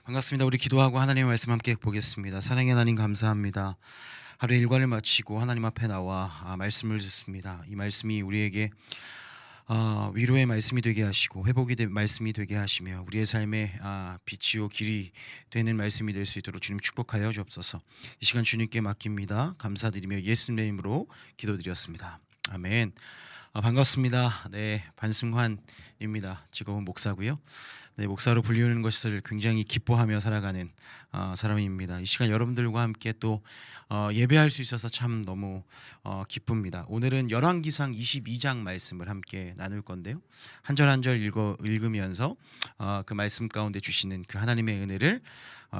반갑습니다. 우리 기도하고 하나님의 말씀 함께 보겠습니다. 사랑의 하나님 감사합니다. 하루 일과를 마치고 하나님 앞에 나와 말씀을 듣습니다. 이 말씀이 우리에게 위로의 말씀이 되게 하시고 회복이 된 말씀이 되게 하시며 우리의 삶에 빛이요 길이 되는 말씀이 될 수 있도록 주님 축복하여 주옵소서. 이 시간 주님께 맡깁니다. 감사드리며 예수님의 이름으로 기도드렸습니다. 아멘. 반갑습니다. 네, 반승환입니다. 직업은 목사고요. 네, 목사로 불리우는 것을 굉장히 기뻐하며 살아가는 사람입니다. 이 시간 여러분들과 함께 또 예배할 수 있어서 참 너무 기쁩니다. 오늘은 열왕기상 22장 말씀을 함께 나눌 건데요. 한 절 한 절 읽으면서 그 말씀 가운데 주시는 그 하나님의 은혜를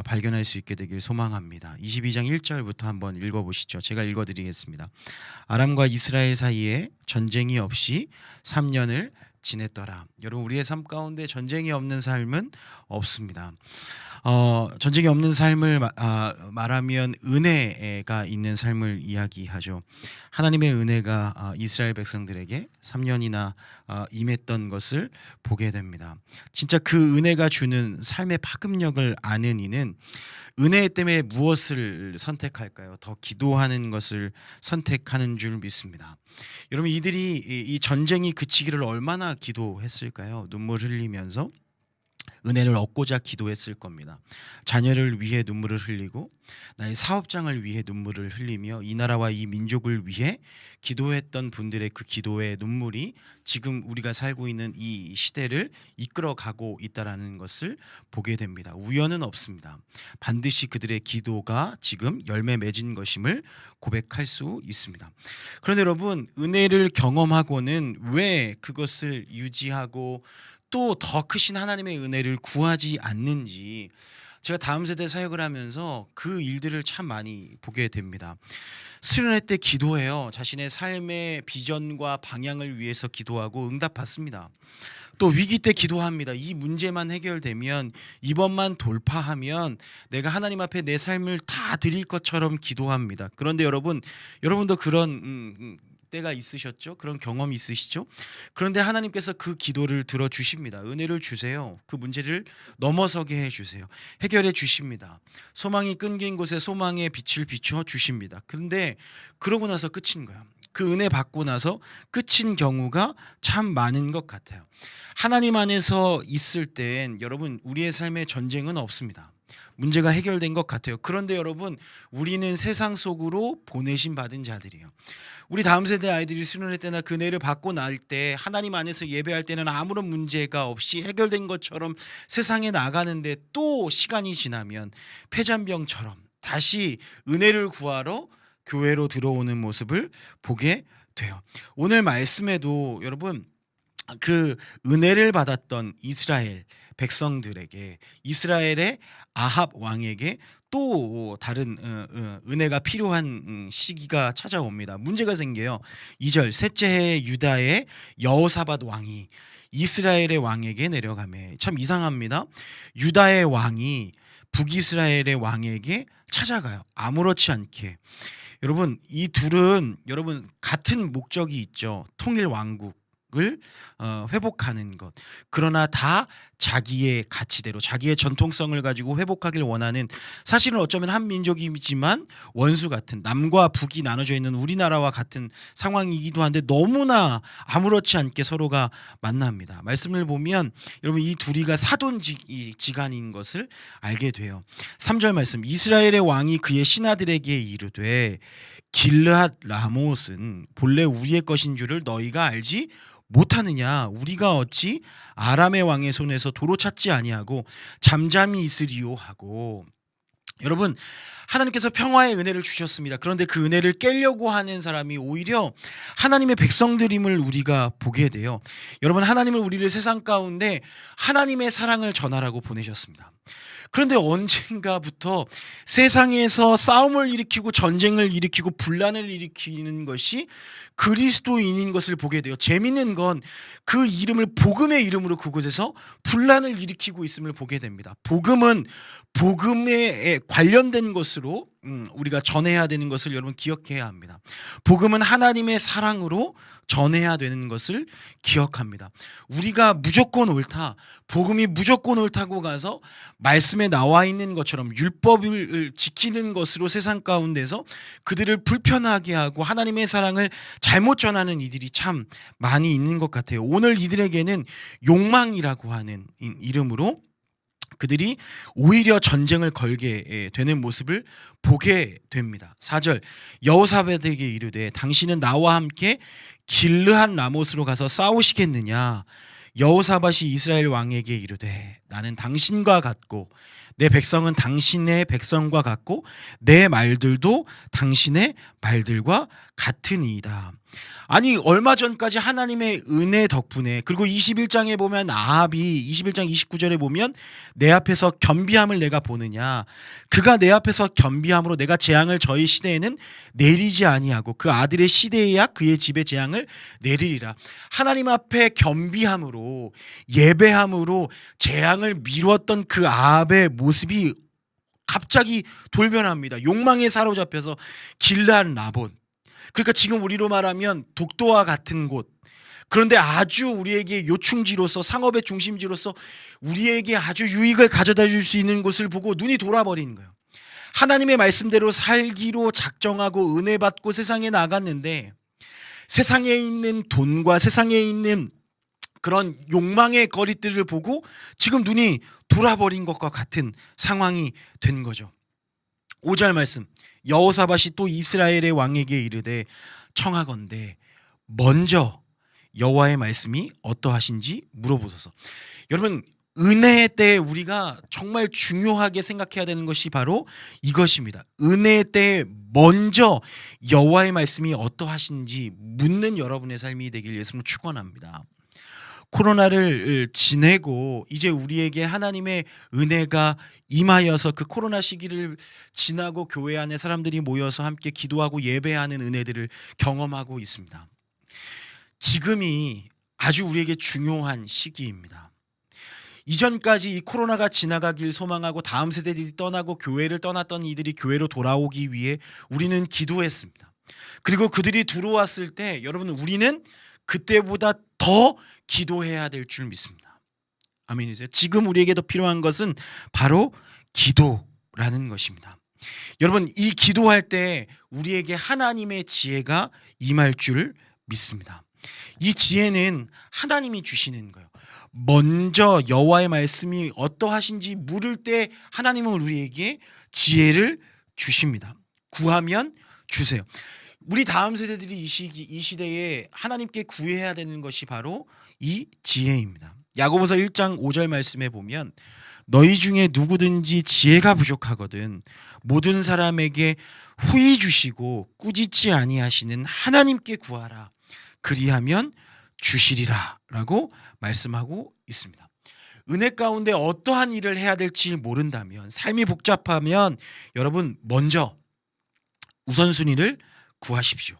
발견할 수 있게 되길 소망합니다. 22장 1절부터 한번 읽어보시죠. 제가 읽어드리겠습니다. 아람과 이스라엘 사이에 전쟁이 없이 3년을 지냈더라. 여러분, 우리의 삶 가운데 전쟁이 없는 삶은 없습니다. 전쟁이 없는 삶을 말하면 은혜가 있는 삶을 이야기하죠. 하나님의 은혜가 이스라엘 백성들에게 3년이나 임했던 것을 보게 됩니다. 진짜 그 은혜가 주는 삶의 파급력을 아는 이는 은혜 때문에 무엇을 선택할까요? 더 기도하는 것을 선택하는 줄 믿습니다. 여러분, 이들이 이 전쟁이 그치기를 얼마나 기도했을까요? 눈물 흘리면서 은혜를 얻고자 기도했을 겁니다. 자녀를 위해 눈물을 흘리고 나의 사업장을 위해 눈물을 흘리며 이 나라와 이 민족을 위해 기도했던 분들의 그 기도의 눈물이 지금 우리가 살고 있는 이 시대를 이끌어가고 있다는 것을 보게 됩니다. 우연은 없습니다. 반드시 그들의 기도가 지금 열매 맺은 것임을 고백할 수 있습니다. 그런데 여러분, 은혜를 경험하고는 왜 그것을 유지하고 또 더 크신 하나님의 은혜를 구하지 않는지 제가 다음 세대 사역을 하면서 그 일들을 참 많이 보게 됩니다. 수련회 때 기도해요. 자신의 삶의 비전과 방향을 위해서 기도하고 응답받습니다. 또 위기 때 기도합니다. 이 문제만 해결되면, 이번만 돌파하면 내가 하나님 앞에 내 삶을 다 드릴 것처럼 기도합니다. 그런데 여러분도 그런 때가 있으셨죠? 그런 경험이 있으시죠? 그런데 하나님께서 그 기도를 들어주십니다. 은혜를 주세요. 그 문제를 넘어서게 해주세요. 해결해 주십니다. 소망이 끊긴 곳에 소망의 빛을 비춰 주십니다. 그런데 그러고 나서 끝인 거예요. 그 은혜 받고 나서 끝인 경우가 참 많은 것 같아요. 하나님 안에서 있을 땐 여러분, 우리의 삶에 전쟁은 없습니다. 문제가 해결된 것 같아요. 그런데 여러분, 우리는 세상 속으로 보내심 받은 자들이에요. 우리 다음 세대 아이들이 수련회 때나 그 은혜를 받고 날 때 하나님 안에서 예배할 때는 아무런 문제가 없이 해결된 것처럼 세상에 나가는데, 또 시간이 지나면 폐잔병처럼 다시 은혜를 구하러 교회로 들어오는 모습을 보게 돼요. 오늘 말씀에도 여러분, 그 은혜를 받았던 이스라엘 백성들에게, 이스라엘의 아합 왕에게 또 다른 은혜가 필요한 시기가 찾아옵니다. 문제가 생겨요. 2절, 셋째 해 유다의 여호사밧 왕이 이스라엘의 왕에게 내려가매. 참 이상합니다. 유다의 왕이 북이스라엘의 왕에게 찾아가요. 아무렇지 않게. 여러분, 이 둘은 여러분 같은 목적이 있죠. 통일 왕국 을 회복하는 것. 그러나 다 자기의 가치대로, 자기의 전통성을 가지고 회복하길 원하는, 사실은 어쩌면 한 민족이지만 원수 같은, 남과 북이 나눠져 있는 우리나라와 같은 상황이기도 한데 너무나 아무렇지 않게 서로가 만납니다. 말씀을 보면 여러분, 이 둘이가 사돈지간인 것을 알게 돼요. 3절 말씀, 이스라엘의 왕이 그의 신하들에게 이르되 길르앗 라못은 본래 우리의 것인 줄을 너희가 알지 못하느냐? 우리가 어찌 아람의 왕의 손에서 도로 찾지 아니하고 잠잠히 있으리요 하고. 여러분, 하나님께서 평화의 은혜를 주셨습니다. 그런데 그 은혜를 깨려고 하는 사람이 오히려 하나님의 백성들임을 우리가 보게 돼요. 여러분, 하나님은 우리를 세상 가운데 하나님의 사랑을 전하라고 보내셨습니다. 그런데 언젠가부터 세상에서 싸움을 일으키고 전쟁을 일으키고 분란을 일으키는 것이 그리스도인인 것을 보게 돼요. 재밌는 건 그 이름을 복음의 이름으로 그곳에서 분란을 일으키고 있음을 보게 됩니다. 복음은 복음에 관련된 것으로 우리가 전해야 되는 것을 여러분 기억해야 합니다. 복음은 하나님의 사랑으로 전해야 되는 것을 기억합니다. 우리가 무조건 옳다, 복음이 무조건 옳다고 가서 말씀에 나와 있는 것처럼 율법을 지키는 것으로 세상 가운데서 그들을 불편하게 하고 하나님의 사랑을 잘못 전하는 이들이 참 많이 있는 것 같아요. 오늘 이들에게는 욕망이라고 하는 이름으로 그들이 오히려 전쟁을 걸게 되는 모습을 보게 됩니다. 4절 여호사밧에게 이르되 당신은 나와 함께 길르한 라못으로 가서 싸우시겠느냐. 여호사밧이 이스라엘 왕에게 이르되 나는 당신과 같고 내 백성은 당신의 백성과 같고 내 말들도 당신의 말들과 같으니이다. 아니 얼마 전까지 하나님의 은혜 덕분에, 그리고 21장에 보면 아합이 21장 29절에 보면 내 앞에서 겸비함을 내가 보느냐, 그가 내 앞에서 겸비함으로 내가 재앙을 저희 시대에는 내리지 아니하고 그 아들의 시대에야 그의 집에 재앙을 내리리라. 하나님 앞에 겸비함으로 예배함으로 재앙을 미뤘던 그 아합의 모습이 갑자기 돌변합니다. 욕망에 사로잡혀서 길르한 라봇, 그러니까 지금 우리로 말하면 독도와 같은 곳, 그런데 아주 우리에게 요충지로서 상업의 중심지로서 우리에게 아주 유익을 가져다 줄 수 있는 곳을 보고 눈이 돌아버리는 거예요. 하나님의 말씀대로 살기로 작정하고 은혜 받고 세상에 나갔는데 세상에 있는 돈과 세상에 있는 그런 욕망의 거리들을 보고 지금 눈이 돌아버린 것과 같은 상황이 된 거죠. 5절 말씀, 여호사밧이 또 이스라엘의 왕에게 이르되 청하건대 먼저 여호와의 말씀이 어떠하신지 물어보소서. 여러분, 은혜의 때에 우리가 정말 중요하게 생각해야 되는 것이 바로 이것입니다. 은혜의 때에 먼저 여호와의 말씀이 어떠하신지 묻는 여러분의 삶이 되길 예수로 축원합니다. 코로나를 지내고 이제 우리에게 하나님의 은혜가 임하여서 그 코로나 시기를 지나고 교회 안에 사람들이 모여서 함께 기도하고 예배하는 은혜들을 경험하고 있습니다. 지금이 아주 우리에게 중요한 시기입니다. 이전까지 이 코로나가 지나가길 소망하고 다음 세대들이 떠나고 교회를 떠났던 이들이 교회로 돌아오기 위해 우리는 기도했습니다. 그리고 그들이 들어왔을 때 여러분, 우리는 그때보다 더 기도해야 될 줄 믿습니다. 아멘이세요? 지금 우리에게 더 필요한 것은 바로 기도라는 것입니다. 여러분, 이 기도할 때 우리에게 하나님의 지혜가 임할 줄 믿습니다. 이 지혜는 하나님이 주시는 거예요. 먼저 여호와의 말씀이 어떠하신지 물을 때 하나님은 우리에게 지혜를 주십니다. 구하면 주세요. 우리 다음 세대들이 이 시대에 하나님께 구해야 되는 것이 바로 이 지혜입니다. 야고보서 1장 5절 말씀에 보면 너희 중에 누구든지 지혜가 부족하거든 모든 사람에게 후히 주시고 꾸짖지 아니하시는 하나님께 구하라. 그리하면 주시리라 라고 말씀하고 있습니다. 은혜 가운데 어떠한 일을 해야 될지 모른다면, 삶이 복잡하면 여러분 먼저 우선순위를 구하십시오.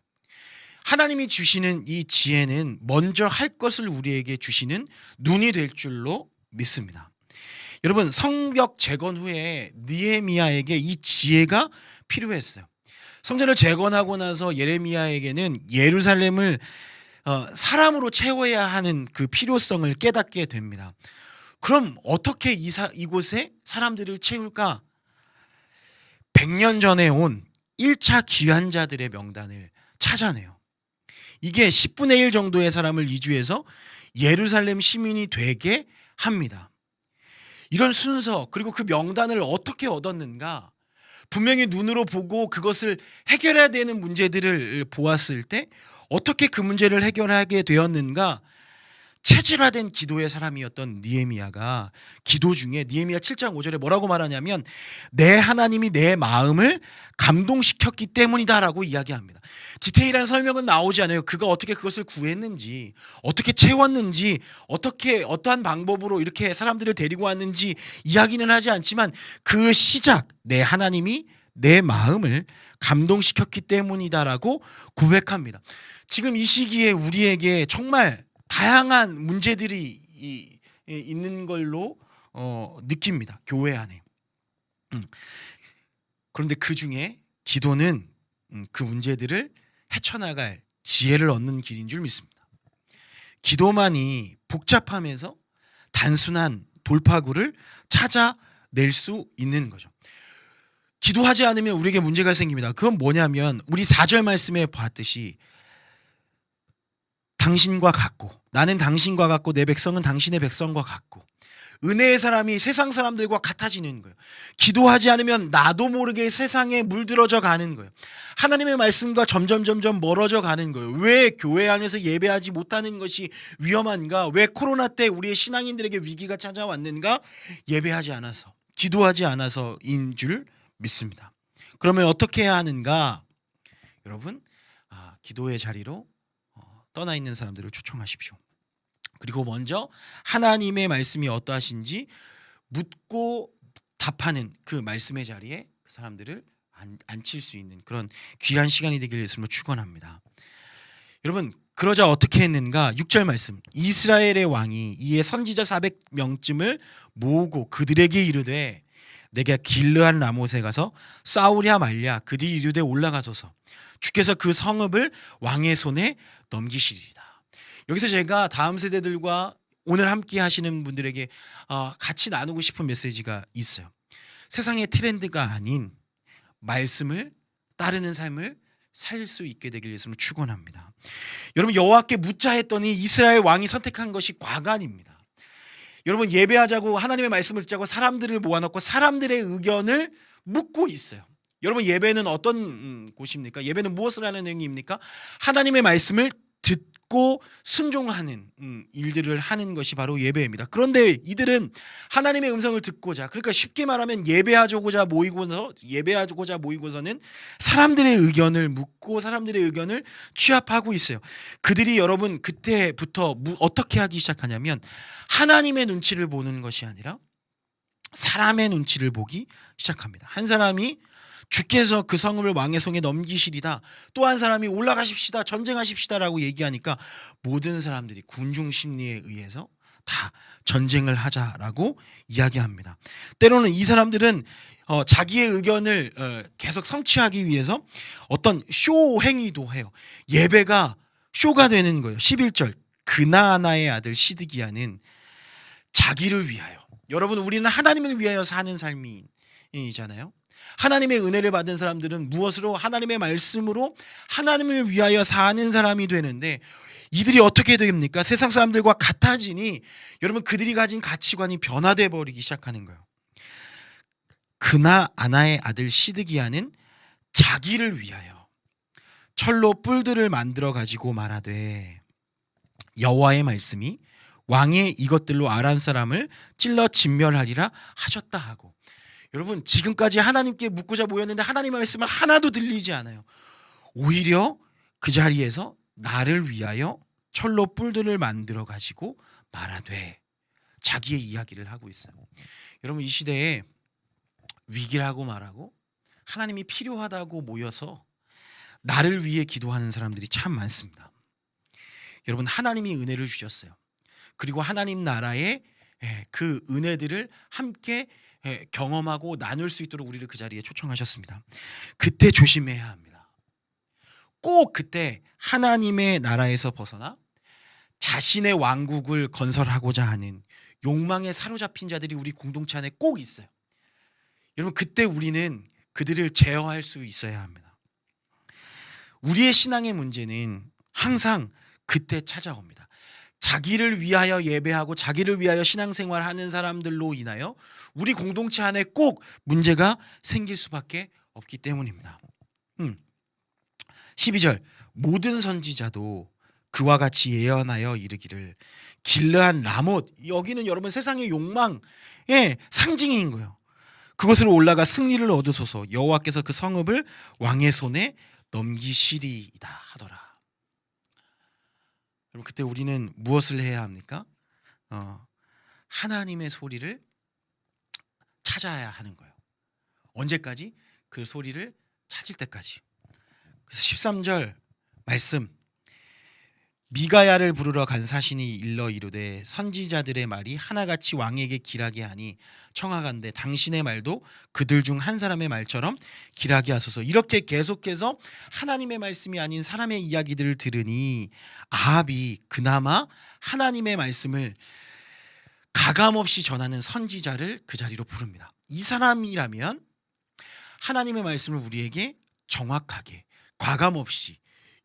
하나님이 주시는 이 지혜는 먼저 할 것을 우리에게 주시는 눈이 될 줄로 믿습니다. 여러분, 성벽 재건 후에 느헤미야에게 이 지혜가 필요했어요. 성전을 재건하고 나서 예레미야에게는 예루살렘을 사람으로 채워야 하는 그 필요성을 깨닫게 됩니다. 그럼 어떻게 이곳에 사람들을 채울까? 100년 전에 온 1차 귀환자들의 명단을 찾아내요. 이게 10분의 1 정도의 사람을 이주해서 예루살렘 시민이 되게 합니다. 이런 순서, 그리고 그 명단을 어떻게 얻었는가? 분명히 눈으로 보고 그것을 해결해야 되는 문제들을 보았을 때 어떻게 그 문제를 해결하게 되었는가? 체질화된 기도의 사람이었던 느헤미야가 기도 중에 느헤미야 7장 5절에 뭐라고 말하냐면 내 하나님이 내 마음을 감동시켰기 때문이다라고 이야기합니다. 디테일한 설명은 나오지 않아요. 그가 어떻게 그것을 구했는지, 어떻게 채웠는지, 어떻게 어떠한 방법으로 이렇게 사람들을 데리고 왔는지 이야기는 하지 않지만 그 시작, 내 하나님이 내 마음을 감동시켰기 때문이다라고 고백합니다. 지금 이 시기에 우리에게 정말 다양한 문제들이 있는 걸로 느낍니다. 교회 안에. 그런데 그 중에 기도는 그 문제들을 헤쳐나갈 지혜를 얻는 길인 줄 믿습니다. 기도만이 복잡하면서 단순한 돌파구를 찾아낼 수 있는 거죠. 기도하지 않으면 우리에게 문제가 생깁니다. 그건 뭐냐면 우리 4절 말씀에 봤듯이 당신과 같고, 나는 당신과 같고 내 백성은 당신의 백성과 같고, 은혜의 사람이 세상 사람들과 같아지는 거예요. 기도하지 않으면 나도 모르게 세상에 물들어져 가는 거예요. 하나님의 말씀과 점점 멀어져 가는 거예요. 왜 교회 안에서 예배하지 못하는 것이 위험한가? 왜 코로나 때 우리의 신앙인들에게 위기가 찾아왔는가? 예배하지 않아서, 기도하지 않아서인 줄 믿습니다. 그러면 어떻게 해야 하는가? 여러분, 기도의 자리로 떠나 있는 사람들을 초청하십시오. 그리고 먼저 하나님의 말씀이 어떠하신지 묻고 답하는 그 말씀의 자리에 그 사람들을 앉힐 수 있는 그런 귀한 시간이 되기를 예수님으로 축원합니다. 여러분, 그러자 어떻게 했는가? 6절 말씀. 이스라엘의 왕이 이에 선지자 400명쯤을 모으고 그들에게 이르되 내가 길르한 라못에 가서 싸우랴 말랴 그들이 이르되 올라가소서 주께서 그 성읍을 왕의 손에 넘기시리이다. 여기서 제가 다음 세대들과 오늘 함께 하시는 분들에게 같이 나누고 싶은 메시지가 있어요. 세상의 트렌드가 아닌 말씀을 따르는 삶을 살 수 있게 되길 예수님으로 축원합니다. 여러분, 여호와께 묻자 했더니 이스라엘 왕이 선택한 것이 과간입니다. 여러분, 예배하자고 하나님의 말씀을 듣자고 사람들을 모아놓고 사람들의 의견을 묻고 있어요. 여러분, 예배는 어떤 곳입니까? 예배는 무엇을 하는 행위입니까? 하나님의 말씀을 듣고 순종하는 일들을 하는 것이 바로 예배입니다. 그런데 이들은 하나님의 음성을 듣고자, 그러니까 쉽게 말하면 예배하고자 모이고서는 사람들의 의견을 묻고 사람들의 의견을 취합하고 있어요. 그들이 여러분 그때부터 어떻게 하기 시작하냐면 하나님의 눈치를 보는 것이 아니라 사람의 눈치를 보기 시작합니다. 한 사람이 주께서 그 성읍을 왕의 손에 넘기시리다. 또 한 사람이 올라가십시다, 전쟁하십시다라고 얘기하니까 모든 사람들이 군중 심리에 의해서 다 전쟁을 하자라고 이야기합니다. 때로는 이 사람들은 자기의 의견을 계속 성취하기 위해서 어떤 쇼 행위도 해요. 예배가 쇼가 되는 거예요. 11절 그나아나의 아들 시드기야는 자기를 위하여, 여러분 우리는 하나님을 위하여 사는 삶이잖아요. 하나님의 은혜를 받은 사람들은 무엇으로? 하나님의 말씀으로 하나님을 위하여 사는 사람이 되는데 이들이 어떻게 됩니까? 세상 사람들과 같아지니 여러분 그들이 가진 가치관이 변화돼 버리기 시작하는 거예요. 그나아나의 아들 시드기야는 자기를 위하여 철로 뿔들을 만들어 가지고 말하되 여호와의 말씀이 왕의 이것들로 아람 사람을 찔러 진멸하리라 하셨다 하고, 여러분 지금까지 하나님께 묻고자 모였는데 하나님의 말씀을 하나도 들리지 않아요. 오히려 그 자리에서 나를 위하여 철로 뿔들을 만들어 가지고 말하되 자기의 이야기를 하고 있어요. 여러분 이 시대에 위기라고 말하고 하나님이 필요하다고 모여서 나를 위해 기도하는 사람들이 참 많습니다. 여러분 하나님이 은혜를 주셨어요. 그리고 하나님 나라의 그 은혜들을 함께 경험하고 나눌 수 있도록 우리를 그 자리에 초청하셨습니다. 그때 조심해야 합니다. 꼭 그때 하나님의 나라에서 벗어나 자신의 왕국을 건설하고자 하는 욕망에 사로잡힌 자들이 우리 공동체 안에 꼭 있어요. 여러분 그때 우리는 그들을 제어할 수 있어야 합니다. 우리의 신앙의 문제는 항상 그때 찾아옵니다. 자기를 위하여 예배하고 자기를 위하여 신앙생활하는 사람들로 인하여 우리 공동체 안에 꼭 문제가 생길 수밖에 없기 때문입니다. 12절 모든 선지자도 그와 같이 예언하여 이르기를 길르한 라못, 여기는 여러분 세상의 욕망의 상징인 거예요. 그곳으로 올라가 승리를 얻으소서 여호와께서 그 성읍을 왕의 손에 넘기시리이다 하더라. 여러분 그때 우리는 무엇을 해야 합니까? 하나님의 소리를 찾아야 하는 거예요. 언제까지? 그 소리를 찾을 때까지. 그래서 13절 말씀 미가야를 부르러 간 사신이 일러 이르되 선지자들의 말이 하나같이 왕에게 길하게 하니 청하간대 당신의 말도 그들 중 한 사람의 말처럼 길하게 하소서. 이렇게 계속해서 하나님의 말씀이 아닌 사람의 이야기들을 들으니 아합이 그나마 하나님의 말씀을 가감없이 전하는 선지자를 그 자리로 부릅니다. 이 사람이라면 하나님의 말씀을 우리에게 정확하게 과감없이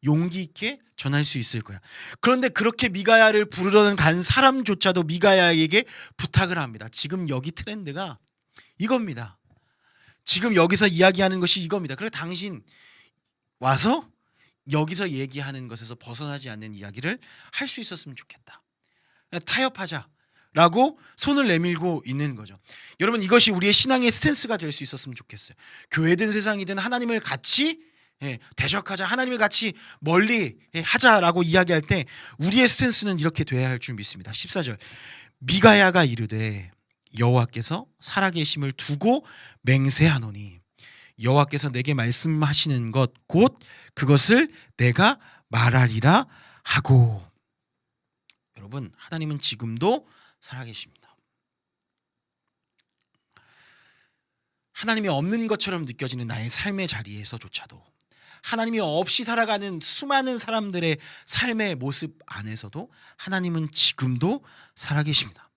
용기 있게 전할 수 있을 거야. 그런데 그렇게 미가야를 부르러 간 사람조차도 미가야에게 부탁을 합니다. 지금 여기 트렌드가 이겁니다. 지금 여기서 이야기하는 것이 이겁니다. 그래 당신 와서 여기서 얘기하는 것에서 벗어나지 않는 이야기를 할 수 있었으면 좋겠다. 타협하자라고 손을 내밀고 있는 거죠. 여러분 이것이 우리의 신앙의 스탠스가 될 수 있었으면 좋겠어요. 교회든 세상이든 하나님을 같이 대적하자, 하나님을 같이 멀리 하자라고 이야기할 때 우리의 스탠스는 이렇게 돼야 할 줄 믿습니다. 14절 미가야가 이르되 여호와께서 살아계심을 두고 맹세하노니 여호와께서 내게 말씀하시는 것 곧 그것을 내가 말하리라 하고. 여러분 하나님은 지금도 살아계십니다. 하나님이 없는 것처럼 느껴지는 나의 삶의 자리에서조차도, 하나님이 없이 살아가는 수많은 사람들의 삶의 모습 안에서도 하나님은 지금도 살아계십니다.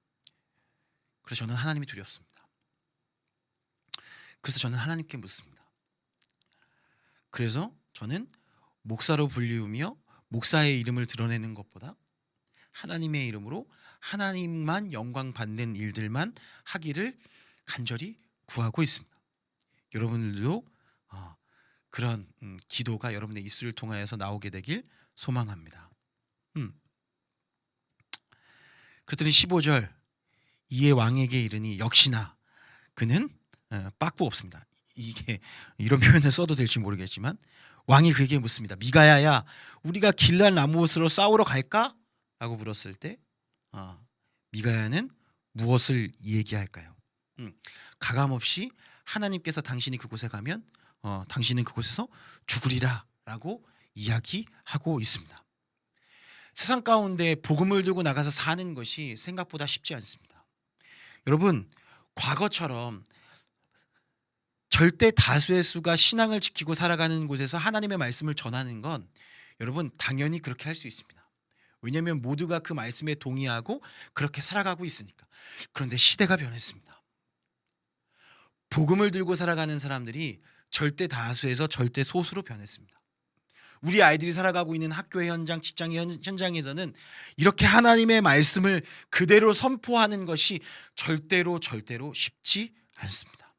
그래서 저는 하나님이 두렵습니다. 그래서 저는 하나님께 묻습니다. 그래서 저는 목사로 불리우며 목사의 이름을 드러내는 것보다 하나님의 이름으로 하나님만 영광 받는 일들만 하기를 간절히 구하고 있습니다. 여러분들도 그런 기도가 여러분의 입술을 통하여서 나오게 되길 소망합니다. 그랬더니 15절 이에 왕에게 이르니 역시나 그는 빠꾸 없습니다. 이게 이런 표현을 써도 될지 모르겠지만 왕이 그에게 묻습니다. 미가야야 우리가 길랄 라못으로 싸우러 갈까? 라고 물었을 때 미가야는 무엇을 얘기할까요? 가감없이 하나님께서 당신이 그곳에 가면 당신은 그곳에서 죽으리라 라고 이야기하고 있습니다. 세상 가운데 복음을 들고 나가서 사는 것이 생각보다 쉽지 않습니다. 여러분 과거처럼 절대 다수의 수가 신앙을 지키고 살아가는 곳에서 하나님의 말씀을 전하는 건 여러분 당연히 그렇게 할 수 있습니다. 왜냐하면 모두가 그 말씀에 동의하고 그렇게 살아가고 있으니까. 그런데 시대가 변했습니다. 복음을 들고 살아가는 사람들이 절대 다수에서 절대 소수로 변했습니다. 우리 아이들이 살아가고 있는 학교의 현장, 직장의 현장에서는 이렇게 하나님의 말씀을 그대로 선포하는 것이 절대로 쉽지 않습니다.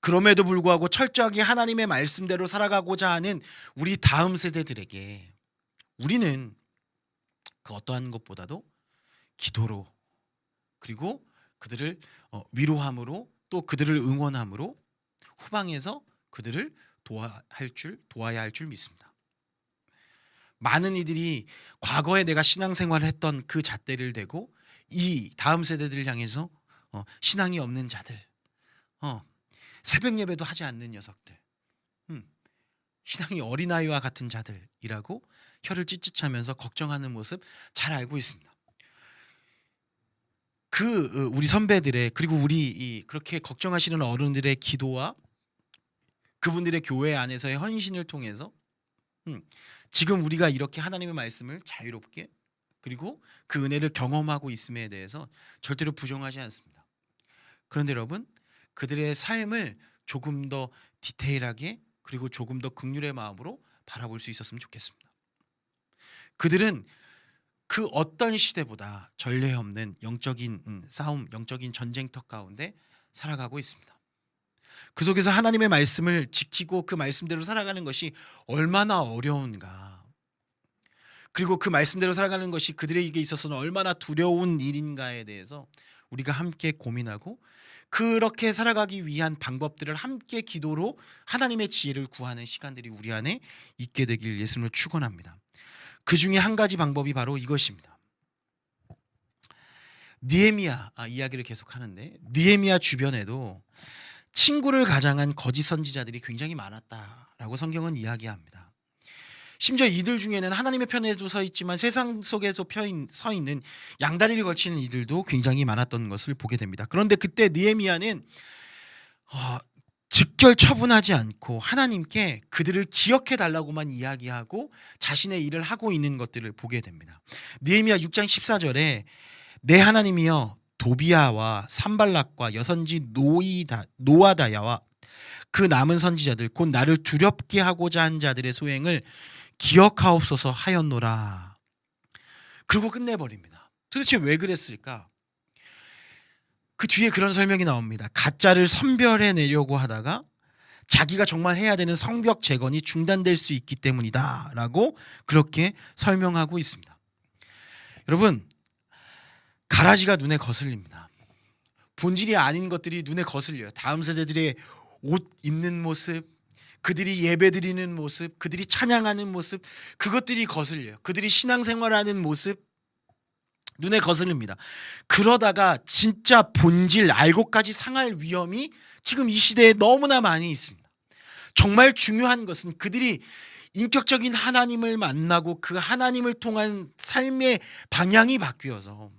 그럼에도 불구하고 철저하게 하나님의 말씀대로 살아가고자 하는 우리 다음 세대들에게 우리는 그 어떠한 것보다도 기도로 그리고 그들을 위로함으로 또 그들을 응원함으로 후방에서 그들을 도와야 할 줄 믿습니다. 많은 이들이 과거에 내가 신앙생활을 했던 그 잣대를 대고 이 다음 세대들을 향해서 신앙이 없는 자들, 새벽 예배도 하지 않는 녀석들, 신앙이 어린아이와 같은 자들이라고 혀를 찌릿하면서 걱정하는 모습 잘 알고 있습니다. 우리 선배들의 그리고 우리 그렇게 걱정하시는 어른들의 기도와 그분들의 교회 안에서의 헌신을 통해서 지금 우리가 이렇게 하나님의 말씀을 자유롭게 그리고 그 은혜를 경험하고 있음에 대해서 절대로 부정하지 않습니다. 그런데 여러분 그들의 삶을 조금 더 디테일하게 그리고 조금 더 긍휼의 마음으로 바라볼 수 있었으면 좋겠습니다. 그들은 그 어떤 시대보다 전례 없는 영적인 싸움, 영적인 전쟁터 가운데 살아가고 있습니다. 그 속에서 하나님의 말씀을 지키고 그 말씀대로 살아가는 것이 얼마나 어려운가, 그리고 그 말씀대로 살아가는 것이 그들에게 있어서는 얼마나 두려운 일인가에 대해서 우리가 함께 고민하고 그렇게 살아가기 위한 방법들을 함께 기도로 하나님의 지혜를 구하는 시간들이 우리 안에 있게 되길 예수님으로 축원합니다. 그 중에 한 가지 방법이 바로 이것입니다. 느헤미야 이야기를 계속하는데 느헤미야 주변에도 친구를 가장한 거짓 선지자들이 굉장히 많았다라고 성경은 이야기합니다. 심지어 이들 중에는 하나님의 편에도 서 있지만 세상 속에서 서 있는 양다리를 걸치는 이들도 굉장히 많았던 것을 보게 됩니다. 그런데 그때 느헤미야는 즉결 처분하지 않고 하나님께 그들을 기억해 달라고만 이야기하고 자신의 일을 하고 있는 것들을 보게 됩니다. 느헤미야 6장 14절에 내 하나님이여 도비야와 산발락과 여선지 노아다야와 그 남은 선지자들 곧 나를 두렵게 하고자 한 자들의 소행을 기억하옵소서 하였노라. 그리고 끝내버립니다. 도대체 왜 그랬을까? 그 뒤에 그런 설명이 나옵니다. 가짜를 선별해내려고 하다가 자기가 정말 해야 되는 성벽 재건이 중단될 수 있기 때문이다 라고 그렇게 설명하고 있습니다. 여러분, 가라지가 눈에 거슬립니다. 본질이 아닌 것들이 눈에 거슬려요. 다음 세대들의 옷 입는 모습, 그들이 예배드리는 모습, 그들이 찬양하는 모습, 그것들이 거슬려요. 그들이 신앙생활하는 모습 눈에 거슬립니다. 그러다가 진짜 본질 알고까지 상할 위험이 지금 이 시대에 너무나 많이 있습니다. 정말 중요한 것은 그들이 인격적인 하나님을 만나고 그 하나님을 통한 삶의 방향이 바뀌어서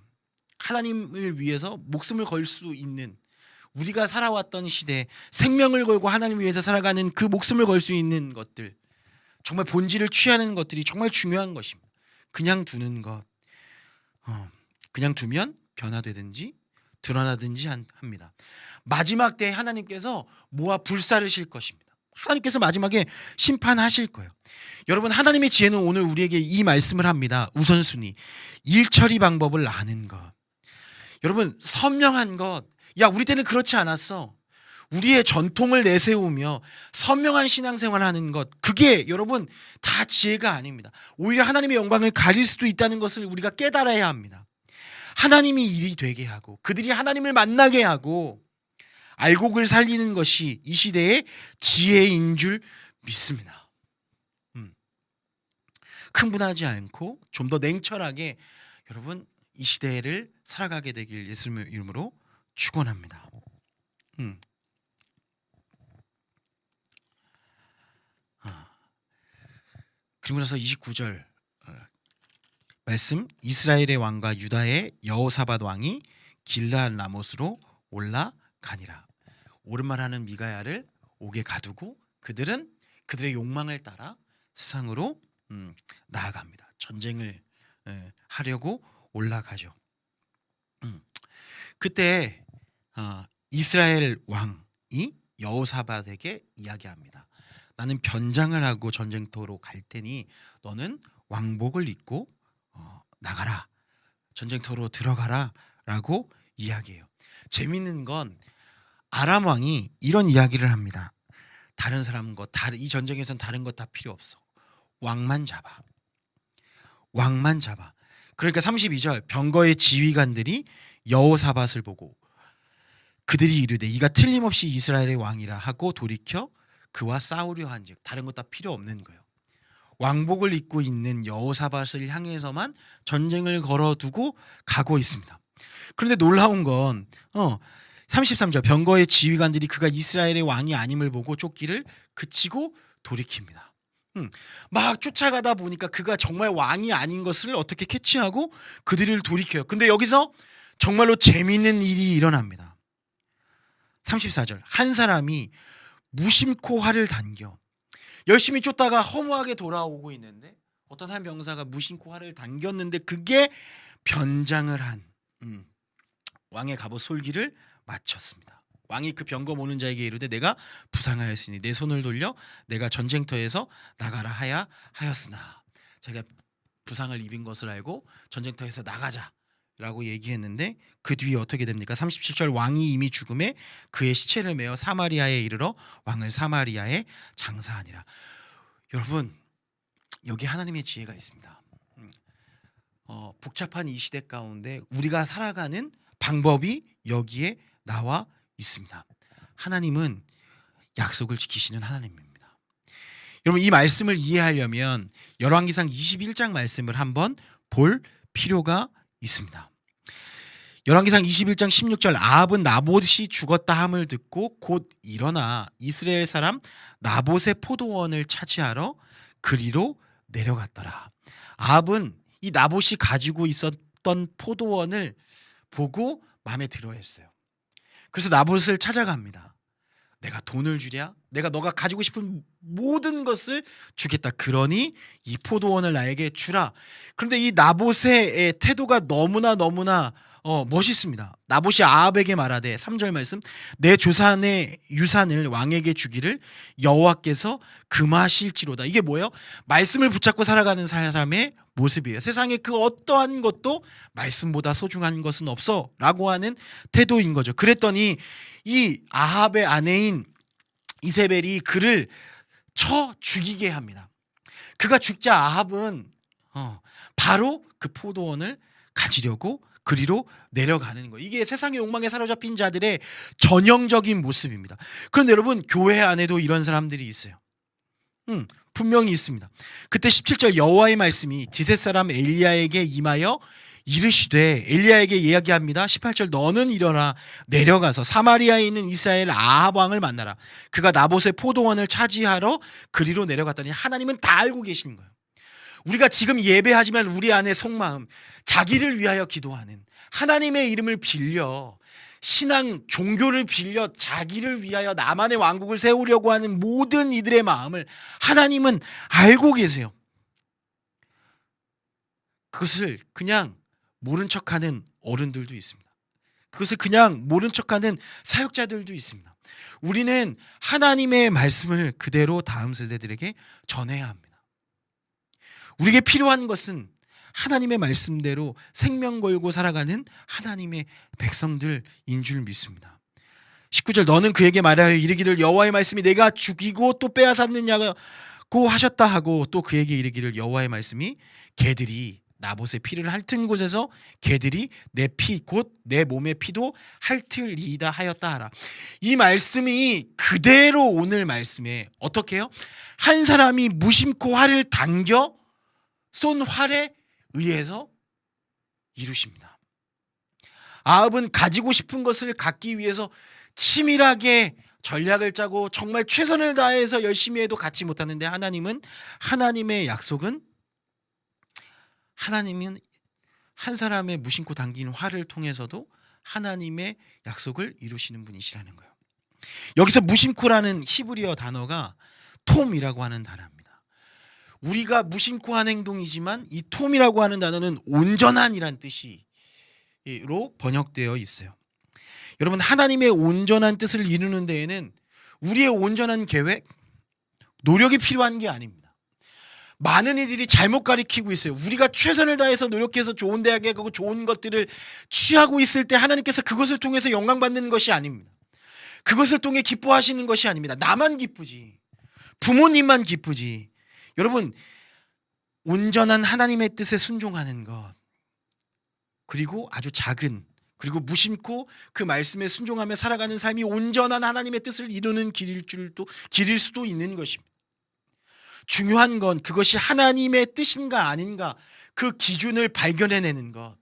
하나님을 위해서 목숨을 걸 수 있는, 우리가 살아왔던 시대에 생명을 걸고 하나님을 위해서 살아가는 그 목숨을 걸 수 있는 것들, 정말 본질을 취하는 것들이 정말 중요한 것입니다. 그냥 두는 것, 그냥 두면 변화되든지 드러나든지 합니다. 마지막 때에 하나님께서 모아 불사르실 것입니다. 하나님께서 마지막에 심판하실 거예요. 여러분, 하나님의 지혜는 오늘 우리에게 이 말씀을 합니다. 우선순위, 일처리 방법을 아는 것. 여러분, 선명한 것, 야 우리 때는 그렇지 않았어. 우리의 전통을 내세우며 선명한 신앙생활을 하는 것, 그게 여러분 다 지혜가 아닙니다. 오히려 하나님의 영광을 가릴 수도 있다는 것을 우리가 깨달아야 합니다. 하나님이 일이 되게 하고 그들이 하나님을 만나게 하고 알곡을 살리는 것이 이 시대의 지혜인 줄 믿습니다. 흥분하지 않고 좀 더 냉철하게 여러분 이 시대를 살아가게 되길 예수님의 이름으로 축원합니다. 그리고 나서 29절 말씀, 이스라엘의 왕과 유다의 여호사밧 왕이 길르앗 라못으로 올라가니라. 오른말하는 미가야를 옥에 가두고 그들은 그들의 욕망을 따라 세상으로 나아갑니다. 전쟁을 하려고 올라가죠. 그때 이스라엘 왕이 여호사밧에게 이야기합니다. 나는 변장을 하고 전쟁터로 갈 테니 너는 왕복을 입고 나가라, 전쟁터로 들어가라 라고 이야기해요. 재밌는 건 아람 왕이 이런 이야기를 합니다. 다른 사람 것, 이 전쟁에선 다른 것 다 필요 없어. 왕만 잡아. 왕만 잡아. 그러니까 32절, 병거의 지휘관들이 여호사밧을 보고 그들이 이르되 이가 틀림없이 이스라엘의 왕이라 하고 돌이켜 그와 싸우려 한즉, 다른 것 다 필요 없는 거예요. 왕복을 입고 있는 여호사밧을 향해서만 전쟁을 걸어두고 가고 있습니다. 그런데 놀라운 건 33절, 병거의 지휘관들이 그가 이스라엘의 왕이 아님을 보고 쫓기를 그치고 돌이킵니다. 막 쫓아가다 보니까 그가 정말 왕이 아닌 것을 어떻게 캐치하고 그들을 돌이켜요. 근데 여기서 정말로 재미있는 일이 일어납니다. 34절, 한 사람이 무심코 활을 당겨 열심히 쫓다가 허무하게 돌아오고 있는데 어떤 한 병사가 무심코 활을 당겼는데 그게 변장을 한 왕의 갑옷 솔기를 맞췄습니다. 왕이 그 병거 모는 자에게 이르되 내가 부상하였으니 내 손을 돌려 내가 전쟁터에서 나가라 하였으나, 자기가 부상을 입은 것을 알고 전쟁터에서 나가자라고 얘기했는데 그 뒤에 어떻게 됩니까? 37절, 왕이 이미 죽음에 그의 시체를 메어 사마리아에 이르러 왕을 사마리아에 장사하니라. 여러분, 여기 하나님의 지혜가 있습니다. 복잡한 이 시대 가운데 우리가 살아가는 방법이 여기에 나와 있습니다. 하나님은 약속을 지키시는 하나님입니다. 여러분, 이 말씀을 이해하려면 열왕기상 21장 말씀을 한번 볼 필요가 있습니다. 열왕기상 21장 16절, 아합은 나봇이 죽었다 함을 듣고 곧 일어나 이스라엘 사람 나봇의 포도원을 차지하러 그리로 내려갔더라. 아합은 이 나봇이 가지고 있었던 포도원을 보고 마음에 들어했어요. 그래서 나봇을 찾아갑니다. 내가 돈을 주랴? 내가 너가 가지고 싶은 모든 것을 주겠다. 그러니 이 포도원을 나에게 주라. 그런데 이 나봇의 태도가 너무나 멋있습니다. 나봇이 아합에게 말하되 3절 말씀, 내 조상의 유산을 왕에게 주기를 여호와께서 금하실지로다. 이게 뭐예요? 말씀을 붙잡고 살아가는 사람의 모습이에요. 세상에 그 어떠한 것도 말씀보다 소중한 것은 없어 라고 하는 태도인 거죠. 그랬더니 이 아합의 아내인 이세벨이 그를 쳐 죽이게 합니다. 그가 죽자 아합은 바로 그 포도원을 가지려고 그리로 내려가는 거예요. 이게 세상의 욕망에 사로잡힌 자들의 전형적인 모습입니다. 그런데 여러분, 교회 안에도 이런 사람들이 있어요. 분명히 있습니다. 그때 17절 여호와의 말씀이 지셋 사람 엘리야에게 임하여 이르시되, 엘리야에게 이야기합니다. 18절 너는 일어나 내려가서 사마리아에 있는 이스라엘 아합 왕을 만나라. 그가 나봇의 포도원을 차지하러 그리로 내려갔더니, 하나님은 다 알고 계시는 거예요. 우리가 지금 예배하지만 우리 안에 속마음, 자기를 위하여 기도하는, 하나님의 이름을 빌려 신앙 종교를 빌려 자기를 위하여 나만의 왕국을 세우려고 하는 모든 이들의 마음을 하나님은 알고 계세요. 그것을 그냥 모른 척하는 어른들도 있습니다. 그것을 그냥 모른 척하는 사역자들도 있습니다. 우리는 하나님의 말씀을 그대로 다음 세대들에게 전해야 합니다. 우리에게 필요한 것은 하나님의 말씀대로 생명 걸고 살아가는 하나님의 백성들인 줄 믿습니다. 19절 너는 그에게 말하여 이르기를 여호와의 말씀이 내가 죽이고 또 빼앗았느냐고 하셨다 하고, 또 그에게 이르기를 여호와의 말씀이 개들이 나봇의 피를 핥은 곳에서 개들이 내 피 곧 내 몸의 피도 핥으리이다 하였다 하라. 이 말씀이 그대로 오늘 말씀에 어떻게 해요? 한 사람이 무심코 활을 당겨 쏜 활에 의해서 이루십니다. 아합은 가지고 싶은 것을 갖기 위해서 치밀하게 전략을 짜고 정말 최선을 다해서 열심히 해도 갖지 못하는데, 하나님의 약속은, 하나님은 한 사람의 무심코 당긴 활을 통해서도 하나님의 약속을 이루시는 분이시라는 거예요. 여기서 무심코라는 히브리어 단어가 톰이라고 하는 단어입니다. 우리가 무심코 한 행동이지만 이 톰이라고 하는 단어는 온전한이란 뜻으로 번역되어 있어요. 여러분, 하나님의 온전한 뜻을 이루는 데에는 우리의 온전한 계획, 노력이 필요한 게 아닙니다. 많은 이들이 잘못 가리키고 있어요. 우리가 최선을 다해서 노력해서 좋은 대학에 가고 좋은 것들을 취하고 있을 때 하나님께서 그것을 통해서 영광 받는 것이 아닙니다. 그것을 통해 기뻐하시는 것이 아닙니다. 나만 기쁘지, 부모님만 기쁘지. 여러분, 온전한 하나님의 뜻에 순종하는 것, 그리고 아주 작은, 그리고 무심코 그 말씀에 순종하며 살아가는 삶이 온전한 하나님의 뜻을 이루는 길일 수도 있는 것입니다. 중요한 건 그것이 하나님의 뜻인가 아닌가, 그 기준을 발견해내는 것,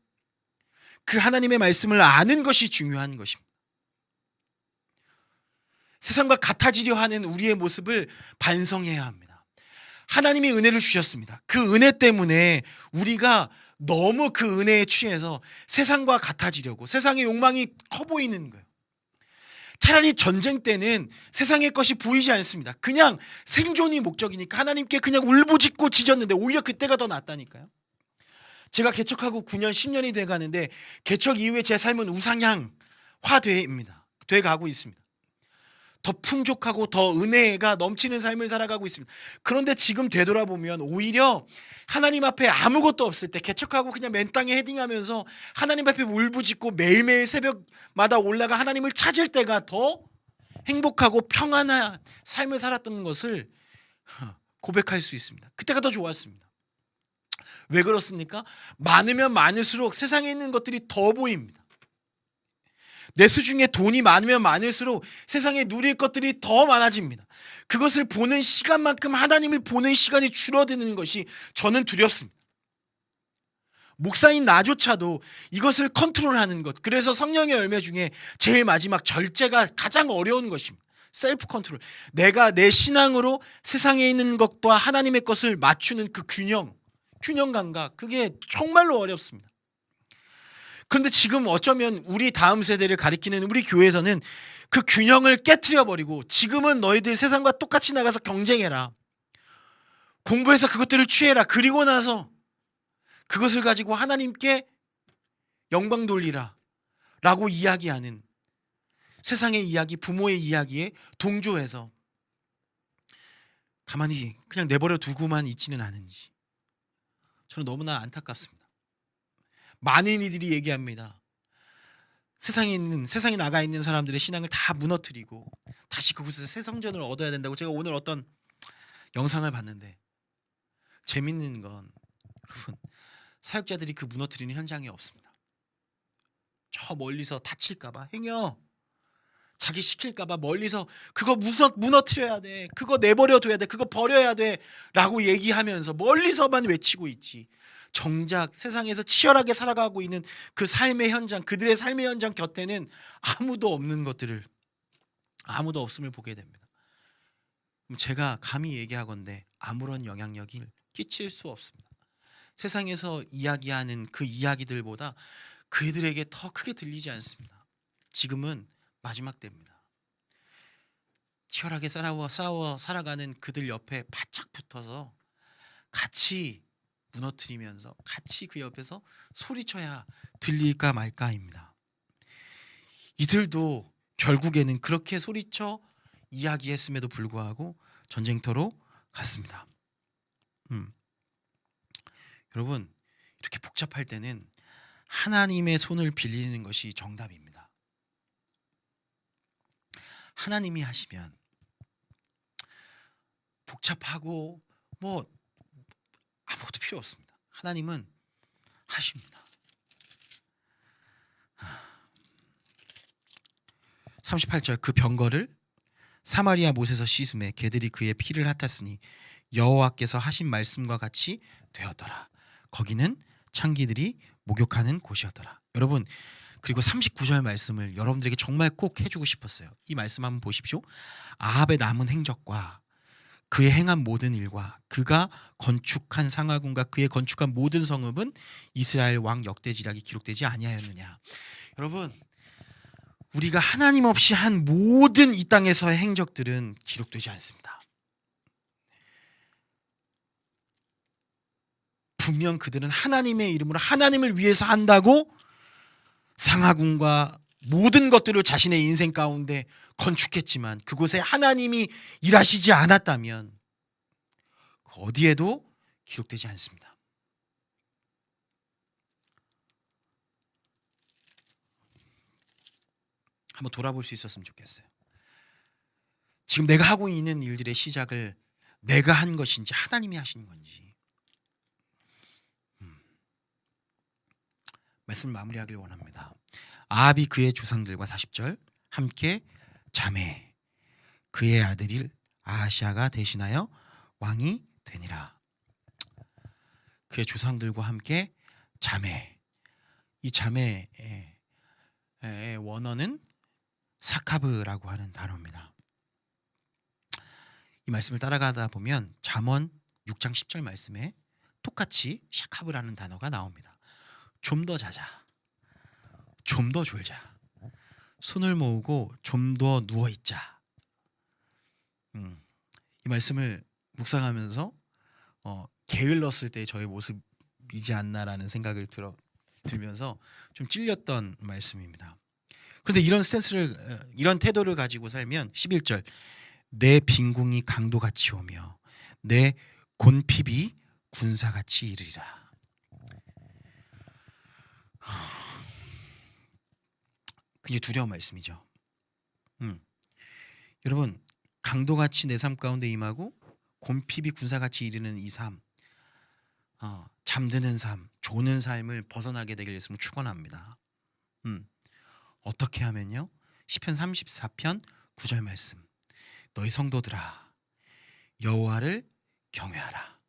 그 하나님의 말씀을 아는 것이 중요한 것입니다. 세상과 같아지려 하는 우리의 모습을 반성해야 합니다. 하나님이 은혜를 주셨습니다. 그 은혜 때문에 우리가 너무 그 은혜에 취해서 세상과 같아지려고, 세상의 욕망이 커 보이는 거예요. 차라리 전쟁 때는 세상의 것이 보이지 않습니다. 그냥 생존이 목적이니까 하나님께 그냥 울부짖고 짖었는데 오히려 그때가 더 낫다니까요. 제가 개척하고 9년 10년이 돼가는데 개척 이후에 제 삶은 우상향화됩니다. 돼가고 있습니다. 더 풍족하고 더 은혜가 넘치는 삶을 살아가고 있습니다. 그런데 지금 되돌아보면 오히려 하나님 앞에 아무것도 없을 때, 개척하고 그냥 맨 땅에 헤딩하면서 하나님 앞에 울부짖고 매일매일 새벽마다 올라가 하나님을 찾을 때가 더 행복하고 평안한 삶을 살았던 것을 고백할 수 있습니다. 그때가 더 좋았습니다. 왜 그렇습니까? 많으면 많을수록 세상에 있는 것들이 더 보입니다. 내 수중에 돈이 많으면 많을수록 세상에 누릴 것들이 더 많아집니다. 그것을 보는 시간만큼 하나님을 보는 시간이 줄어드는 것이 저는 두렵습니다. 목사인 나조차도 이것을 컨트롤하는 것, 그래서 성령의 열매 중에 제일 마지막 절제가 가장 어려운 것입니다. 셀프 컨트롤. 내가 내 신앙으로 세상에 있는 것과 하나님의 것을 맞추는 그 균형 감각, 그게 정말로 어렵습니다. 그런데 지금 어쩌면 우리 다음 세대를 가리키는 우리 교회에서는 그 균형을 깨트려 버리고, 지금은 너희들 세상과 똑같이 나가서 경쟁해라, 공부해서 그것들을 취해라, 그리고 나서 그것을 가지고 하나님께 영광 돌리라 라고 이야기하는 세상의 이야기, 부모의 이야기에 동조해서 가만히 그냥 내버려 두고만 있지는 않은지 저는 너무나 안타깝습니다. 많은 이들이 얘기합니다. 세상에 나가 있는 사람들의 신앙을 다 무너뜨리고 다시 그곳에서 새 성전을 얻어야 된다고. 제가 오늘 어떤 영상을 봤는데 재밌는 건, 여러분, 사역자들이 그 무너뜨리는 현장에 없습니다. 저 멀리서 다칠까봐, 행여 자기 시킬까봐 멀리서 그거 무너뜨려야 돼, 그거 내버려둬야 돼, 그거 버려야 돼 라고 얘기하면서 멀리서만 외치고 있지, 정작 세상에서 치열하게 살아가고 있는 그 삶의 현장, 그들의 삶의 현장 곁에는 아무도 없음을 보게 됩니다. 제가 감히 얘기하건대 아무런 영향력을 끼칠 수 없습니다. 세상에서 이야기하는 그 이야기들보다 그들에게 더 크게 들리지 않습니다. 지금은 마지막 때입니다. 치열하게 싸워 살아가는 그들 옆에 바짝 붙어서 같이 무너뜨리면서 같이 그 옆에서 소리쳐야 들릴까 말까입니다. 이들도 결국에는 그렇게 소리쳐 이야기했음에도 불구하고 전쟁터로 갔습니다. 여러분, 이렇게 복잡할 때는 하나님의 손을 빌리는 것이 정답입니다. 하나님이 하시면 복잡하고 뭐 아무것도 필요 없습니다. 하나님은 하십니다. 38절, 그 병거를 사마리아 못에서 씻음에 개들이 그의 피를 핥았으니 여호와께서 하신 말씀과 같이 되었더라. 거기는 창기들이 목욕하는 곳이었더라. 여러분, 그리고 39절 말씀을 여러분들에게 정말 꼭 해주고 싶었어요. 이 말씀 한번 보십시오. 아합의 남은 행적과 그의 행한 모든 일과 그가 건축한 상하군과 그의 건축한 모든 성읍은 이스라엘 왕 역대지략이 기록되지 아니하였느냐. 여러분, 우리가 하나님 없이 한 모든 이 땅에서의 행적들은 기록되지 않습니다. 분명 그들은 하나님의 이름으로 하나님을 위해서 한다고 상하군과 모든 것들을 자신의 인생 가운데 건축했지만 그곳에 하나님이 일하시지 않았다면 어디에도 기록되지 않습니다. 한번 돌아볼 수 있었으면 좋겠어요. 지금 내가 하고 있는 일들의 시작을 내가 한 것인지 하나님이 하신 건지. 말씀을 마무리하길 원합니다. 아합이 그의 조상들과 40절 함께 자매 그의 아들이 아하시아가 대신하여 왕이 되니라. 그의 조상들과 함께 자매. 이 자매의 원어는 사카브라고 하는 단어입니다. 이 말씀을 따라가다 보면 잠언 6장 10절 말씀에 똑같이 샤카브라는 단어가 나옵니다. 좀 더 자자, 좀 더 졸자, 손을 모으고 좀 더 누워있자. 이 말씀을 묵상하면서 게을렀을 때 저의 모습이지 않나라는 생각을 들면서 좀 찔렸던 말씀입니다. 그런데 이런 태도를 가지고 살면 11절, 내 빈궁이 강도같이 오며 내 곤핍이 군사같이 이르리라. 굉장히 두려운 말씀이죠. 여러분, 강도같이 내 삶 가운데 임하고 곤핍이 군사같이 이르는 이 삶, 잠드는 삶, 조는 삶을 벗어나게 되길 예수님은 축원합니다. 어떻게 하면요? 시편 34편 9절 말씀, 너희 성도들아 여호와를 경외하라.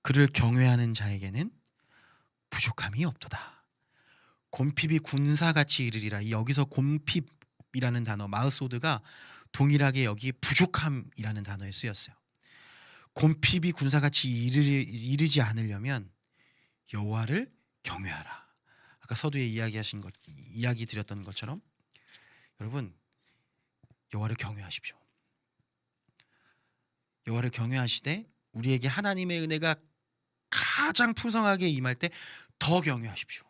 그를 경외하는 자에게는 부족함이 없도다. 곤핍이 군사같이 이르리라. 여기서 곤핍이 이라는 단어 마으소드가 동일하게 여기 부족함이라는 단어에 쓰였어요. 곰핍이 군사같이 이르지 않으려면 여호와를 경외하라. 아까 서두에 이야기 드렸던 것처럼 여러분 여호와를 경외하십시오. 여호와를 경외하시되 우리에게 하나님의 은혜가 가장 풍성하게 임할 때 더 경외하십시오.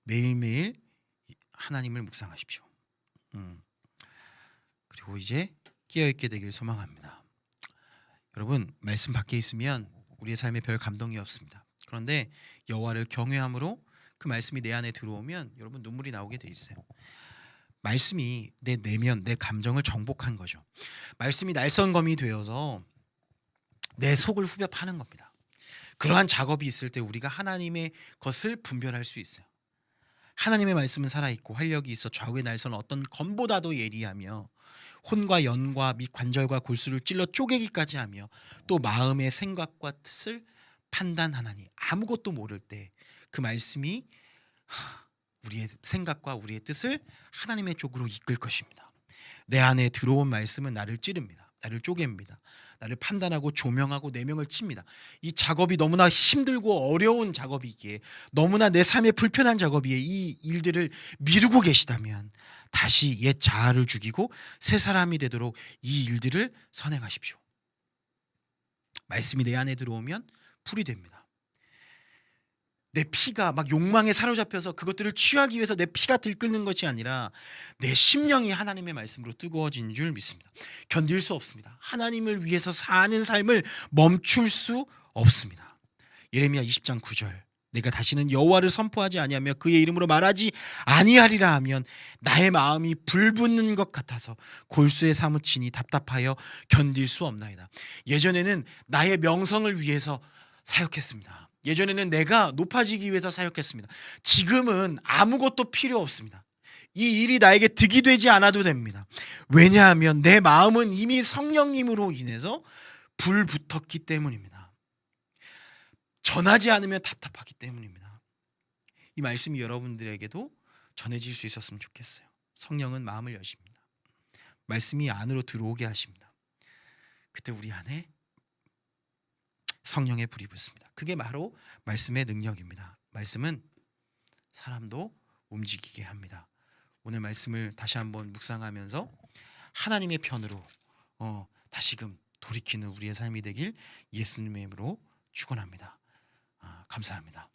매일매일 하나님을 묵상하십시오. 그리고 이제 깨어있게 되길 소망합니다. 여러분 말씀 밖에 있으면 우리의 삶에 별 감동이 없습니다. 그런데 여호와를 경외함으로 그 말씀이 내 안에 들어오면 여러분 눈물이 나오게 돼 있어요. 말씀이 내 내면, 내 감정을 정복한 거죠. 말씀이 날선검이 되어서 내 속을 후벼 파는 겁니다. 그러한 작업이 있을 때 우리가 하나님의 것을 분별할 수 있어요. 하나님의 말씀은 살아있고 활력이 있어 좌우의 날선 어떤 검보다도 예리하며 혼과 연과 및 관절과 골수를 찔러 쪼개기까지 하며 또 마음의 생각과 뜻을 판단하나니 아무것도 모를 때 그 말씀이 우리의 생각과 우리의 뜻을 하나님의 쪽으로 이끌 것입니다. 내 안에 들어온 말씀은 나를 찌릅니다. 나를 쪼갭니다. 나를 판단하고 조명하고 내명을 칩니다. 이 작업이 너무나 힘들고 어려운 작업이기에 너무나 내 삶에 불편한 작업이기에 이 일들을 미루고 계시다면 다시 옛 자아를 죽이고 새 사람이 되도록 이 일들을 선행하십시오. 말씀이 내 안에 들어오면 풀이 됩니다. 내 피가 막 욕망에 사로잡혀서 그것들을 취하기 위해서 내 피가 들끓는 것이 아니라 내 심령이 하나님의 말씀으로 뜨거워진 줄 믿습니다. 견딜 수 없습니다. 하나님을 위해서 사는 삶을 멈출 수 없습니다. 예레미야 20장 9절 내가 다시는 여호와를 선포하지 아니하며 그의 이름으로 말하지 아니하리라 하면 나의 마음이 불붙는 것 같아서 골수에 사무치니 답답하여 견딜 수 없나이다. 예전에는 나의 명성을 위해서 사역했습니다. 예전에는 내가 높아지기 위해서 사역했습니다. 지금은 아무것도 필요 없습니다. 이 일이 나에게 득이 되지 않아도 됩니다. 왜냐하면 내 마음은 이미 성령님으로 인해서 불붙었기 때문입니다. 전하지 않으면 답답하기 때문입니다. 이 말씀이 여러분들에게도 전해질 수 있었으면 좋겠어요. 성령은 마음을 여십니다. 말씀이 안으로 들어오게 하십니다. 그때 우리 안에 성령의 불이 붙습니다. 그게 바로 말씀의 능력입니다. 말씀은 사람도 움직이게 합니다. 오늘 말씀을 다시 한번 묵상하면서 하나님의 편으로 다시금 돌이키는 우리의 삶이 되길 예수님의 이름으로 축원합니다. 감사합니다.